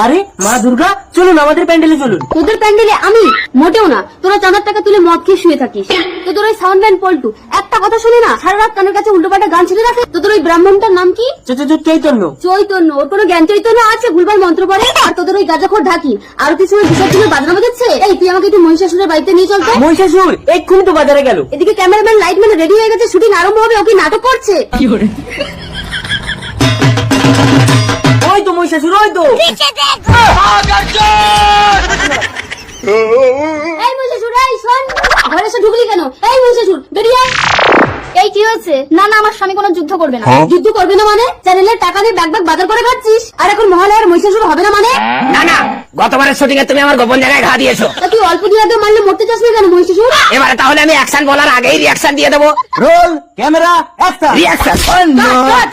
আরে মা দুর্গা, চলুন আমাদের প্যান্ডেলে চলুন। তোদের প্যান্ডেলে আমি? মোটেও না, তোরা চাঁদার টাকা তুলে মদ খেয়ে শুয়ে থাকিস। তোদের ওই সাউন্ড ব্যান্ড পল্টু একটা কথা শুনে না, সারা রাত কানের কাছে উল্টোপাল্টা গান ছেড়ে রাখে। তোদের ওই ব্রাহ্মণটার নাম কি? চৈতন্য। চৈতন্য, ওর কোনো জ্ঞান চৈতন্য আছে? ভুলভাল মন্ত্র পড়ে। আর তোদের ওই গাঁজাখোর ঢাকি আরো কিছু বিসর্জনের বাজনা বাজাচ্ছে। এই তুই আমাকে একটু মহিষাসুরের বাড়িতে নিয়ে চল তো। মহিষাসুর এক্ষুনি তো বাজারে গেল। এদিকে ক্যামেরাম্যান লাইটম্যান রেডি হয়ে গেছে, শুটিং আরম্ভ হবে। ওকে নাটক করছে। ওই তো মহিষাসুর, ওই তো। এই মহিষাসুর, এই শোন, ঘরে এসে ঢুকলি কেন? এই মহিষাসুর বেরিয়ে আয়। এই কি হয়েছে? না না, আমার স্বামী কোনো যুদ্ধ করবে না। যুদ্ধ করবে না মানে? চ্যানেলের টাকা দিয়ে ব্যাগ বাজার করে খাচ্ছিস, আর এখন মহালয়ার মহিষাসুর হবে না মানে? না না, গতবারের শুটিং এ তুমি আমার গোপন জায়গায় ঘা দিয়েছো। তা তুই অল্প দিয়ে আগে মারলে মরতে চাস না কেন মহিষাসুর? এবারে তাহলে আমি অ্যাকশন বলার আগেই রিয়াকশন দিয়ে দেবো। Roll camera action. রিয়াকশন। কাট, কাট।